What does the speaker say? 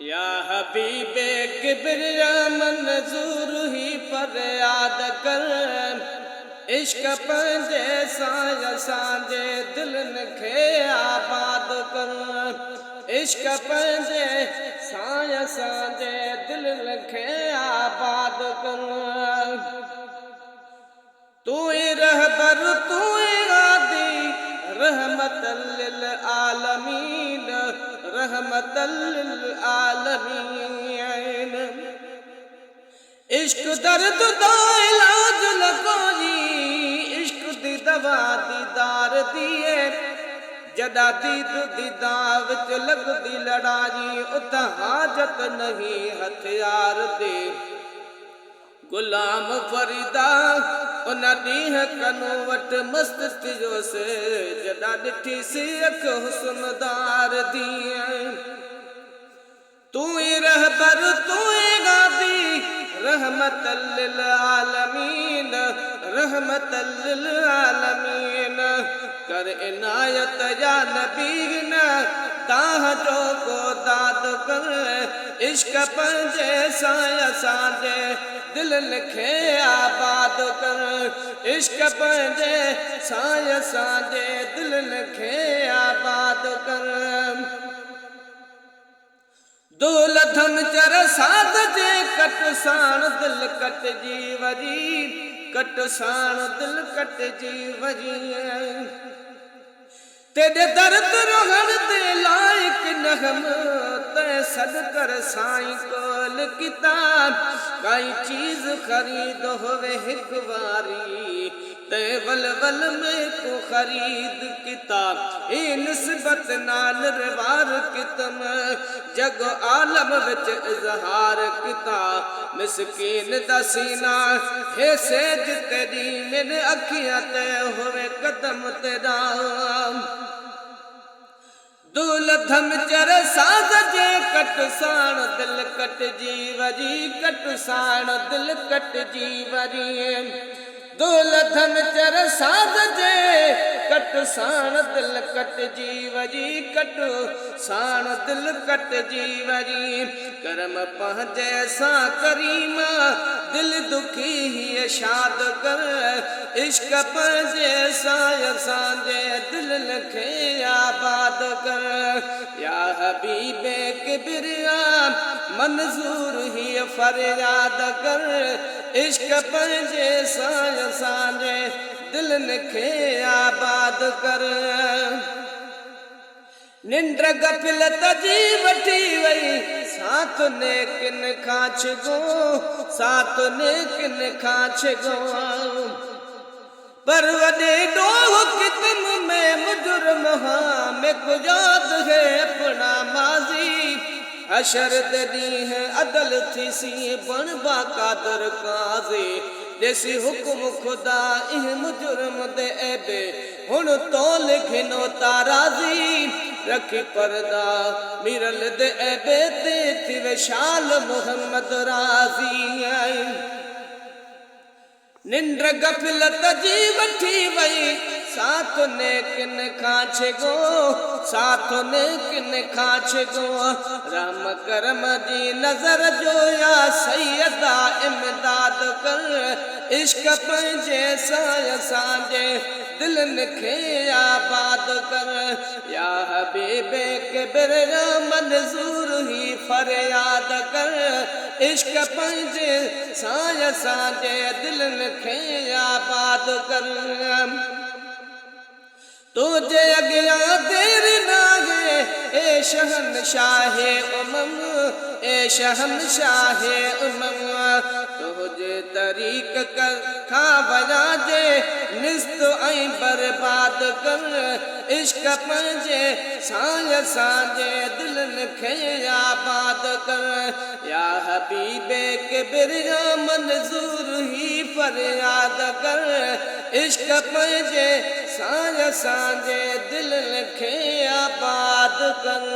या हबीबे किबरिया मंजूर ही फरियाद कर इश्क पंहिंजे सां असांजे दिलनि खे आबाद कर इश्क पंहिंजे सां असांजे दिलनि खे आबाद कर तू ही रहबर तू ही आदि रहमतल लिल आलमीन रहमतल लिल आलमीन इश्क दर्द दा इलाज न कोई इश्क दी दवा दीदार दिए जदा दीद दीदार विच लगदी लड़ाई उत हाजत नहीं हथियार दे गुलाम फरीदा उन ॾींह कनो वट मस्त थियो से जदा ॾिठी सी अख हुस्नदार दिए तू ही रहबर तू ही गादी रहमतल लिल आलमीन रहमतल लिल आलमीन कर इनायत या नबी न ताह जो को दाद कर इश्क पंहिंजे सां असांजे दिलनि खे आबाद कर इश्क पंहिंजे सां असांजे दिलनि खे आबाद कर दौलतम चर साध जे कट साण दिल कट जी वरी कट साण दिल कट जी वरी तेरे दर्द रोहण दे लायक नगम ते सद कर साईं कोल किताब काई चीज खरीद होवे हिक वारी ते वल वल में को खरीद किताब ए निस्बत नाल रिवार कितम जग आलम विच इजहार किताब मिसकीन दा सीना हे सेज तेरी मेरे अखियां ते होवे कदम तेरा दूल्हम चर साध जे कट साण दिल कट जी वरी कट साण दिल कट जी वरी दूल्हम चर साध जे कट साण दिल कट जी वरी कट साण दिल कट जी वरी करम पंहिंजे सां करीमा दिल दुखी ही शाद कर इश्क पंहिंजे सां असांजे दिलनि खे आबाद कर या हबीबे किबरिया मंजूर ही फरियाद कर इश्क पंहिंजे सां असांजे दिलनि खे आबाद कर निंड गफलत जी वठी वई साथ ने किन खां छिगो साथ ने किन खां छिगो पर वॾे ॾोह कितम में मुजुर्म हाँ में को याद है अपना माज़ी हशर दे ॾींह अदल थी सी बण बाक़ादर काज़ी देसी हुकुम खुदा इह मुजुर्म दे ऐबे हुण तोल घिनो ताराज़ी रखी पर्दा मिरल दे ऐबे ते थी विशाल मोहम्मद राज़ी निंड गफलत जी वठी वई साथ ने किन खां छिगो साथ ने किन खां छिगो राम करम जी नजर जो या सैयदा इमदाद कर इश्क पंहिंजे सां असांजे दिलनि खे आबाद कर या हबीबे किबरिया मंजूर ही फरियाद कर इश्क पंहिंजे सां असांजे दिलनि खे आबाद कर तुझे अॻियां देर नाहे ए शहनशाहे उमम ए शहनशाहे उमम तुझे तरीक़ खां वञा जे निस्त ऐं बर्बाद कर इश्क पंहिंजे सां असांजे दिलनि खे आबाद कर या हबीबे किबरिया मंजूर ही फरियाद कर इश्क पंहिंजे सां असांजे दिलनि खे आबाद कर